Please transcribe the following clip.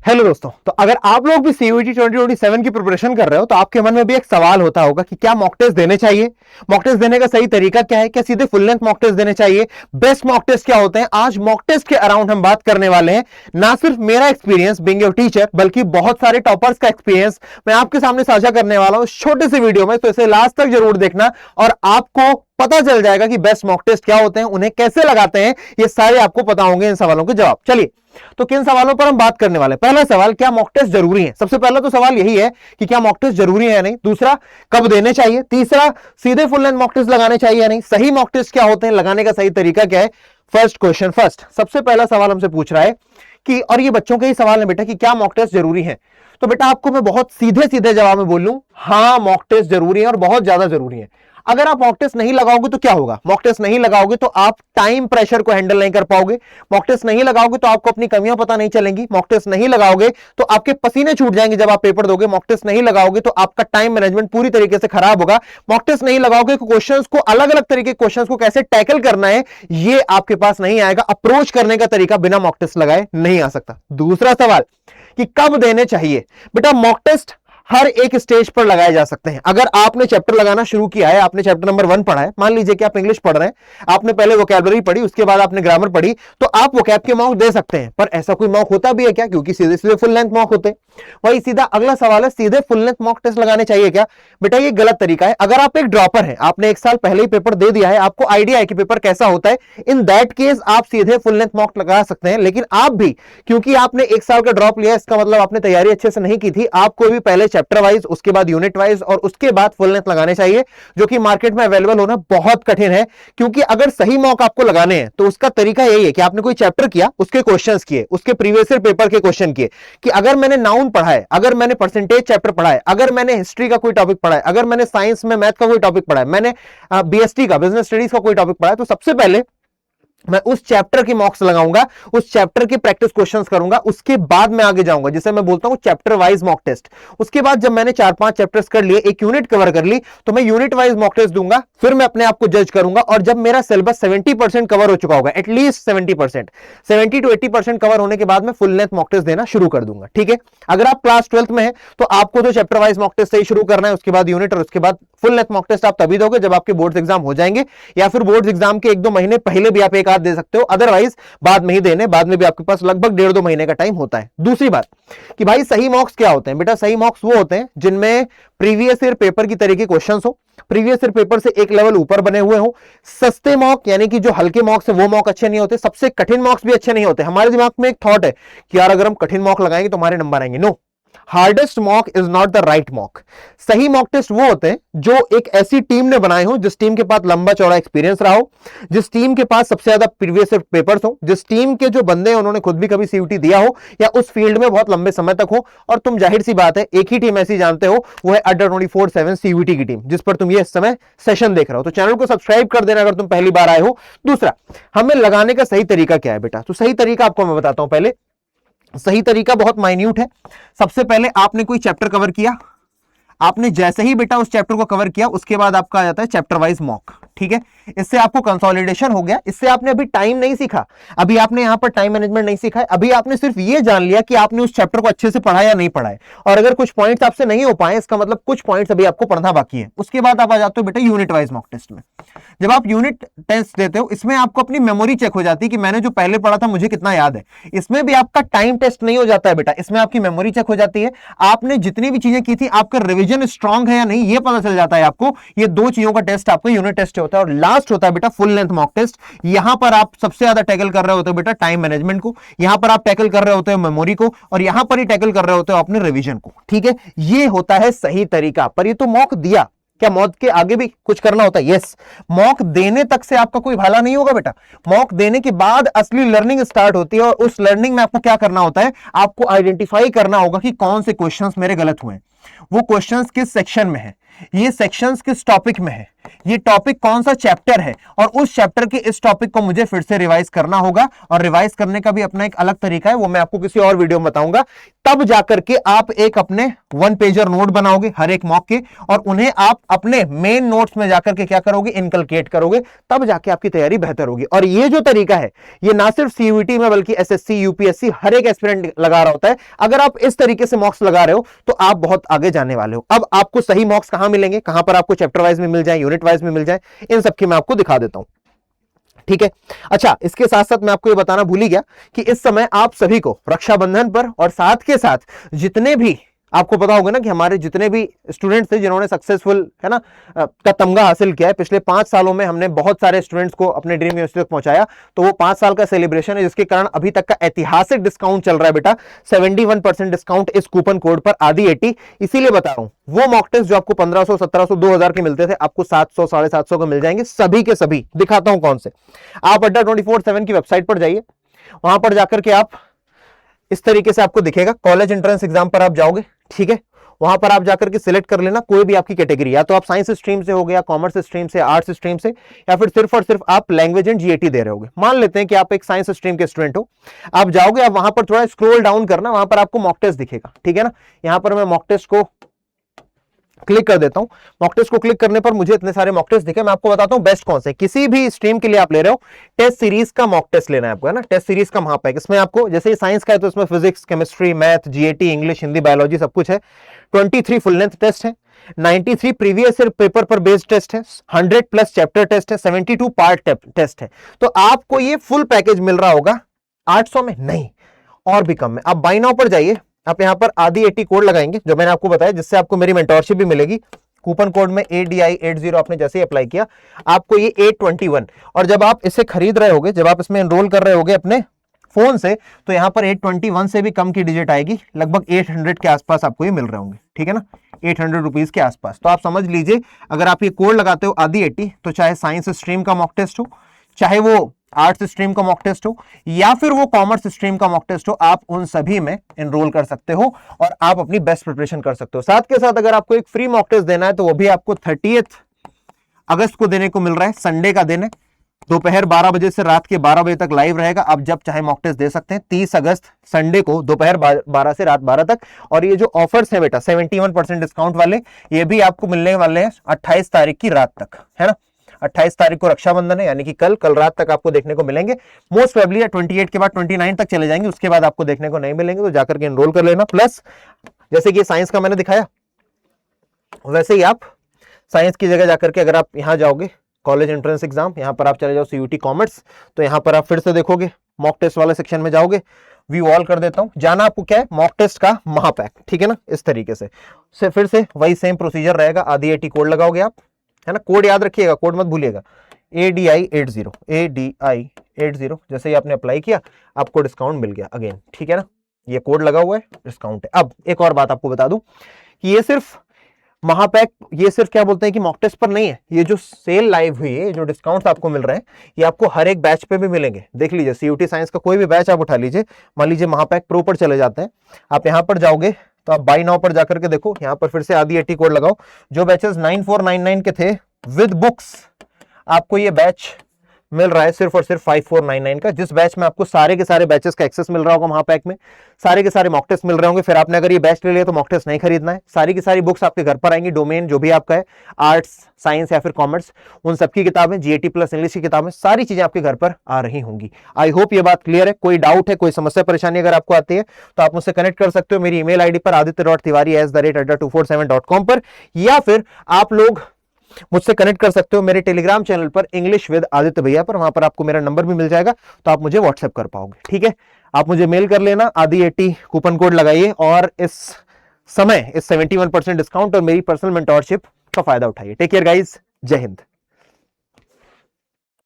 Hello दोस्तों, तो अगर आप लोग भी सीयूईटी 2027 की प्रिपरेशन कर रहे हो तो आपके मन में भी एक सवाल होता होगा कि क्या मॉक टेस्ट देने चाहिए, मॉक टेस्ट देने का सही तरीका क्या है, क्या सीधे फुल लेंथ मॉक टेस्ट देने चाहिए, बेस्ट मॉक टेस्ट क्या होते हैं। आज मॉक टेस्ट के अराउंड हम बात करने वाले हैं। ना सिर्फ मेरा एक्सपीरियंस बीइंग योर टीचर बल्कि बहुत सारे टॉपर्स का एक्सपीरियंस मैं आपके सामने साझा करने वाला हूं छोटे से वीडियो में, तो इसे लास्ट तक जरूर देखना और आपको पता चल जाएगा कि बेस्ट मॉक टेस्ट क्या होते हैं, उन्हें कैसे लगाते हैं, ये सारे आपको पता होंगे इन सवालों के जवाब। चलिए, तो किन सवालों पर हम बात करने वाले हैं। पहला सवाल, क्या मॉक टेस्ट जरूरी है। सबसे पहला तो सवाल यही है कि क्या मॉक टेस्ट जरूरी है या नहीं। दूसरा, कब देने चाहिए। तीसरा, सीधे फुल लेंथ मॉक टेस्ट लगाने चाहिए या नहीं। सही मॉक टेस्ट क्या होते हैं, लगाने का सही तरीका क्या है। फर्स्ट क्वेश्चन फर्स्ट, सबसे पहला सवाल हमसे पूछ रहा है कि, और ये बच्चों के ही सवाल है बेटा, कि क्या मॉक टेस्ट जरूरी है। तो बेटा आपको मैं बहुत सीधे सीधे जवाब में बोलूं, हां मॉक टेस्ट जरूरी है और बहुत ज्यादा जरूरी है। अगर आप मॉक टेस्ट नहीं लगाओगे तो क्या होगा। मॉक टेस्ट नहीं लगाओगे तो आप टाइम प्रेशर को हैंडल नहीं कर पाओगे। मॉक टेस्ट नहीं लगाओगे तो आपको अपनी कमियां पता नहीं चलेंगी। मॉक टेस्ट नहीं लगाओगे तो आपके पसीने छूट जाएंगे जब आप पेपर दोगे। मॉक टेस्ट नहीं लगाओगे तो आपका टाइम मैनेजमेंट पूरी तरीके से खराब होगा। मॉक टेस्ट नहीं लगाओगे तो क्वेश्चंस को, अलग अलग तरीके के क्वेश्चंस को कैसे टैकल करना है ये आपके पास नहीं आएगा। अप्रोच करने का तरीका बिना मॉक टेस्ट लगाए नहीं आ सकता। दूसरा सवाल कि कब देने चाहिए। बेटा मॉक टेस्ट हर एक स्टेज पर लगाए जा सकते हैं। अगर आपने चैप्टर लगाना शुरू किया है, आपने चैप्टर नंबर 1 पढ़ा है, मान लीजिए कि आप इंग्लिश पढ़ रहे हैं, आपने पहले वोकैबुलरी पढ़ी, उसके बाद आपने ग्रामर पढ़ी, तो आप वोकैब के मॉक दे सकते हैं। पर ऐसा कोई मॉक होता भी है क्या, क्योंकि सीधे सीधे फुल लेंथ मॉक होते हैं। वही सीधा अगला सवाल है, सीधे फुल लेंथ मॉक टेस्ट लगाने चाहिए क्या। बेटा ये गलत तरीका है। अगर आप एक ड्रॉपर है, आपने एक साल पहले ही पेपर दे दिया है, आपको आइडिया है कि पेपर कैसा होता है, इन दैट केस आप सीधे फुल लेंथ मॉक लगा सकते हैं। लेकिन आप भी, क्योंकि आपने एक साल का ड्रॉप लिया, इसका मतलब आपने तैयारी अच्छे से नहीं की थी, आपको भी पहले चैप्टर वाइज, उसके बाद यूनिट वाइज और उसके बाद फुल लेंथ लगाने चाहिए, जो कि मार्केट में अवेलेबल होना बहुत कठिन है। क्योंकि अगर सही मॉक आपको लगाने हैं तो उसका तरीका यही है कि आपने कोई चैप्टर किया, उसके क्वेश्चंस किए, उसके प्रीवियस ईयर पेपर के क्वेश्चन किए, कि अगर मैंने नाउन पढ़ा है, अगर मैंने परसेंटेज चैप्टर पढ़ा है, अगर मैंने हिस्ट्री का कोई टॉपिक पढ़ा है, अगर मैंने साइंस में मैथ का कोई टॉपिक पढ़ा है, मैंने बीएसटी का, बिजनेस स्टडीज का कोई टॉपिक पढ़ा है, तो सबसे पहले मैं उस चैप्टर की मॉक्स लगाऊंगा, उस चैप्टर के प्रैक्टिस क्वेश्चंस करूंगा, उसके बाद मैं आगे जाऊंगा, जिसे मैं बोलता हूं चैप्टर वाइज मॉक टेस्ट। उसके बाद जब मैंने 4-5 चैप्टर्स कर लिए, एक यूनिट कवर कर ली, तो मैं यूनिट वाइज मॉक टेस्ट दूंगा, फिर मैं अपने आप को जज करूंगा। और जब मेरा सिलेबस 70% कवर हो चुका होगा, एटलीस्ट 70%, 70 to 80% कवर होने के बाद मैं फुल लेंथ मॉक टेस्ट देना शुरू कर दूंगा। ठीक है, अगर आप क्लास 12th में है तो आपको तो चैप्टर वाइज मॉक टेस्ट से ही शुरू करना है, उसके बाद यूनिट, और उसके बाद फुल लेंथ मॉक टेस्ट आप तभी दोगे जब आपके बोर्ड एग्जाम हो जाएंगे, या फिर बोर्ड एग्जाम के 1-2 महीने पहले भी आप एक आध दे सकते हो, अदरवाइज बाद में ही देने, बाद में भी आपके पास लगभग 1.5-2 महीने का टाइम होता है। दूसरी बात कि भाई सही मॉक्स क्या होते हैं। बेटा सही मॉक्स वो होते हैं जिनमें प्रीवियस ईयर पेपर की तरह के क्वेश्चंस हो, प्रीवियस ईयर पेपर से एक लेवल ऊपर बने हुए हो। सस्ते मॉक यानी कि जो हल्के मॉक्स है वो मॉक अच्छे नहीं होते, सबसे कठिन मॉक्स भी अच्छे नहीं होते। हमारे दिमाग में एक थॉट है कि यार अगर हम कठिन मॉक लगाएंगे तो हमारे नंबर आएंगे। No, hardest mock is not the right mock. सही मॉक टेस्ट वो होते हैं जो एक ऐसी टीम ने बनाए हो, जिस टीम के पास लंबा चौड़ा एक्सपीरियंस रहा हो, जिस टीम के पास सबसे ज्यादा प्रीवियस पेपर्स हो, जिस टीम के जो बंदे हैं उन्होंने खुद भी कभी सीयूटी दिया हो या उस फील्ड में बहुत लंबे समय तक हो। और तुम जाहिर सी बात है एक ही टीम ऐसी जानते हो, वो है अड्डा 24/7 सीयूटी की टीम, जिस पर तुम ये इस समय सेशन देख रहे हो। तो चैनल को सब्सक्राइब कर देना अगर तुम पहली बार आए हो। दूसरा, हमें लगाने का सही तरीका क्या है बेटा, तो सही तरीका आपको मैं बताता हूं। पहले सही तरीका बहुत माइन्यूट है। सबसे पहले आपने कोई चैप्टर कवर किया, आपने जैसे ही बेटा उस चैप्टर को कवर किया, उसके बाद आपका आ जाता है चैप्टर वाइज मॉक। ठीक है, इससे आपको कंसोलिडेशन हो गया। इससे आपने अभी टाइम नहीं सीखा, अभी आपने यहां पर टाइम मैनेजमेंट नहीं सीखा है, अभी आपने सिर्फ ये जान लिया कि आपने उस चैप्टर को अच्छे से पढ़ा या नहीं पढ़ा है। और अगर कुछ पॉइंट्स आपसे नहीं हो पाए, इसका मतलब कुछ पॉइंट्स अभी आपको पढ़ना बाकी है। उसके बाद आप आ जाते हो बेटा यूनिट वाइज मॉक टेस्ट में। जब आप यूनिट टेस्ट देते हो, इसमें आपको अपनी मेमोरी चेक हो जाती है कि मैंने जो पहले पढ़ा था मुझे कितना याद है। इसमें भी आपका टाइम टेस्ट नहीं हो जाता है बेटा, इसमें आपकी मेमोरी चेक हो जाती है। आपने जितनी भी चीजें की थी, आपका रिवीजन स्ट्रांग है या नहीं, ये पता चल जाता है आपको। ये 2 चीजों का टेस्ट आपका यूनिट टेस्ट होता है। और लास्ट होता है बेटा फुल लेंथ मॉक टेस्ट। यहां पर आप सबसे ज्यादा टैकल कर रहे होते हो बेटा टाइम मैनेजमेंट को, यहां पर आप टैकल कर रहे होते हो मेमोरी को, और यहां पर ही टैकल कर रहे होते हो अपने रिवीजन को। ठीक है, ये होता है सही तरीका। पर ये तो मॉक दिया, क्या मौत के आगे भी कुछ करना होता है। यस, मॉक देने तक से आपका कोई भला नहीं होगा बेटा। मॉक देने के बाद असली लर्निंग स्टार्ट होती है, और उस लर्निंग में आपको क्या करना होता है, आपको आइडेंटिफाई करना होगा कि कौन से क्वेश्चंस मेरे गलत हुए हैं। वो क्वेश्चंस किस सेक्शन में है, ये सेक्शंस किस टॉपिक में है, ये टॉपिक कौन सा चैप्टर है, और उस चैप्टर के इस टॉपिक को मुझे फिर से रिवाइज करना होगा। और रिवाइज करने का भी अपना एक अलग तरीका है, वो मैं आपको किसी और वीडियो में बताऊंगा। तब जाकर के आप एक अपने 1 पेजर नोट बनाओगे हर एक मॉक के, और उन्हें आप अपने मेन नोट्स में जाकर के क्या करोगे, इनकलकेट करोगे, तब जाके आपकी तैयारी बेहतर होगी। और ये जो तरीका है, ये ना सिर्फ सीयूईटी में बल्कि एसएससी, यूपीएससी, हर एक एस्पिरेंट लगा रहा होता है। अगर आप इस तरीके से मॉक्स लगा रहे हो तो आप बहुत आगे जाने वाले हो। अब आपको सही मॉक्स कहां मिलेंगे, कहां पर आपको चैप्टर वाइज में मिल जाए, यूनिट वाइज में मिल जाए, इन सबकी मैं आपको दिखा देता हूं। ठीक है, अच्छा, इसके साथ साथ मैं आपको ये बताना भूल ही गया कि इस समय आप सभी को रक्षाबंधन पर, और साथ के साथ जितने भी आपको पता होगा ना कि हमारे जितने भी स्टूडेंट्स थे जिन्होंने सक्सेसफुल है ना का तमगा हासिल किया है, पिछले 5 सालों में हमने बहुत सारे स्टूडेंट्स को अपने ड्रीम यूनिवर्सिटी तक पहुंचाया, तो वो 5 साल का सेलिब्रेशन है, जिसके कारण अभी तक का ऐतिहासिक डिस्काउंट चल रहा है बेटा, 71% डिस्काउंट इस कूपन कोड पर ADI80। इसीलिए बता रहा हूं, वो मॉक टेस्ट जो आपको 1500, 1700, 2000 के मिलते थे, आपको 700, 750 के मिल जाएंगे, सभी के सभी। दिखाता हूं कौन से। आप अड्डा 24/7 की वेबसाइट पर जाइए, वहां पर जाकर के आप इस तरीके से आपको दिखेगा, कॉलेज एंट्रेंस एग्जाम पर आप जाओगे, ठीक है, वहां पर आप जाकर के सिलेक्ट कर लेना कोई भी आपकी कैटेगरी, या तो आप साइंस स्ट्रीम से हो गया, कॉमर्स स्ट्रीम से, आर्ट्स स्ट्रीम से, या फिर सिर्फ और सिर्फ आप लैंग्वेज एंड जीएटी दे रहे होगे। मान लेते हैं कि आप एक साइंस स्ट्रीम के स्टूडेंट हो, आप जाओगे, आप वहां पर थोड़ा स्क्रॉल डाउन करना, वहां पर आपको मॉक टेस्ट दिखेगा, ठीक है ना। यहां पर मैं मॉक टेस्ट को क्लिक कर देता हूं। मॉक टेस्ट को क्लिक करने पर मुझे इतने सारे मॉक टेस्ट दिखे, मैं आपको बताता हूं बेस्ट कौन से। किसी भी स्ट्रीम के लिए आप ले रहे हो, टेस्ट सीरीज का मॉक टेस्ट लेना है आपको, है ना, टेस्ट सीरीज का महापैक। इसमें आपको जैसे साइंस का है तो इसमें physics, chemistry, math, GAT, English, Hindi, biology सब कुछ है। 23 फुल लेंथ टेस्ट है, 93 प्रीवियस ईयर पेपर पर बेस्ड टेस्ट है, 100+ चैप्टर टेस्ट है, 72 पार्ट टेस्ट है। तो आपको ये फुल पैकेज मिल रहा होगा 800 में, नहीं और भी कम में। आप बाय नाउ पर जाइए, आप यहां पर ADI80 कोड लगाएंगे जो मैंने आपको बताया, जिससे आपको मेरी मेंटोरशिप भी मिलेगी। कूपन कोड में ADI80 आपने जैसे ही अप्लाई किया, आपको ये 821, और जब आप इसे खरीद रहे होगे, जब आप इसमें एनरोल कर रहे होगे अपने फोन से, तो यहां पर 821 से भी कम की डिजिट आएगी, लगभग 800 के आसपास आपको ये मिल रहे होंगे, ठीक है ना, 800 रुपीज के आसपास। तो आप समझ लीजिए, अगर आप ये कोड लगाते हो ADI80, तो चाहे साइंस स्ट्रीम का मॉक टेस्ट हो, चाहे वो आर्ट्स स्ट्रीम का मॉक टेस्ट हो, या फिर वो कॉमर्स स्ट्रीम का मॉक टेस्ट हो, आप उन सभी में एनरोल कर सकते हो और आप अपनी बेस्ट प्रिपरेशन कर सकते हो। साथ के साथ अगर आपको एक फ्री मॉक टेस्ट देना है, तो वो भी आपको 30 अगस्त को देने को मिल रहा है, संडे का दिन है, दोपहर 12 बजे से रात के 12 बजे तक लाइव रहेगा। आप जब चाहे मॉक टेस्ट दे सकते हैं, 30 अगस्त संडे को दोपहर 12 से रात 12 तक। और ये जो ऑफर्स है बेटा 71% डिस्काउंट वाले, ये भी आपको मिलने वाले हैं 28 तारीख की रात तक, है ना। 28 तारीख को रक्षाबंधन है, यानी कि कल रात तक आपको देखने को मिलेंगे। मोस्ट प्रोबेबली 28 के बाद 29 तक चले जाएंगे, उसके बाद आपको देखने को नहीं मिलेंगे, तो जाकर के एनरोल कर लेना। प्लस जैसे कि साइंस का मैंने दिखाया, वैसे ही आप साइंस की जगह जाकर के अगर आप यहां जाओगे कॉलेज एंट्रेंस एग्जाम, यहां पर आप चले जाओ सीयूटी कॉमर्स, तो यहां पर आप फिर से देखोगे मॉक टेस्ट वाले सेक्शन में जाओगे, व्यू ऑल कर देता हूं, जाना आपको क्या है, मॉक टेस्ट का महापैक, ठीक है ना। इस तरीके से फिर से वही सेम प्रोसीजर रहेगा। ADI80 कोड लगाओगे आप, है ना, कोड याद रखिएगा, कोड मत भूलिएगा, ADI80 जैसे ही आपने अप्लाई किया, आपको डिस्काउंट मिल गया अगेन, ठीक है ना, ये कोड लगा हुआ है, डिस्काउंट है। अब एक और बात आपको बता दूं कि ये सिर्फ महापैक, ये सिर्फ क्या बोलते हैं कि मॉक टेस्ट पर नहीं है, ये जो सेल लाइव हुई है, जो डिस्काउंट्स आपको मिल रहे हैं, ये आपको हर एक बैच पे भी मिलेंगे। देख लीजिए, सीयूटी साइंस का कोई भी बैच आप उठा लीजिए, मान लीजिए महापैक प्रो पर चले जाते हैं, आप यहां पर जाओगे तो आप बाय नाउ पर जाकर के देखो, यहां पर फिर से ADI80 कोड लगाओ। जो बैचेस 9499 के थे विद बुक्स, आपको ये बैच मिल रहा है सिर्फ और सिर्फ 5499 का, जिस बैच में आपको सारे के सारे बैचेस का एक्सेस मिल रहा होगा महापैक में, सारे के सारे मॉक टेस्ट मिल रहे होंगे। फिर आपने अगर ये बैच ले लिया तो मॉक टेस्ट नहीं खरीदना है, सारी की सारी बुक्स आपके घर पर आएंगी, डोमेन जो भी आपका है, आर्ट्स, साइंस या फिर कॉमर्स, उन सबकी किताबें, जीएटी प्लस इंग्लिश की किताबें, सारी चीजें आपके घर पर आ रही होंगी। आई होप ये बात क्लियर है। कोई डाउट है, कोई समस्या परेशानी अगर आपको आती है तो आप मुझसे कनेक्ट कर सकते हो मेरी ईमेल आईडी पर aditya.tiwari@247.com पर, या फिर आप लोग मुझसे कनेक्ट कर सकते हो मेरे टेलीग्राम चैनल पर इंग्लिश विद आदित्य भैया पर, वहां पर आपको मेरा नंबर भी मिल जाएगा, तो आप मुझे व्हाट्सएप कर पाओगे, ठीक है। आप मुझे मेल कर लेना, ADI80 कूपन कोड लगाइए और इस समय इस 71% डिस्काउंट और मेरी पर्सनल मेंटोरशिप का फायदा उठाइए। टेक केयर गाइस, जय हिंद।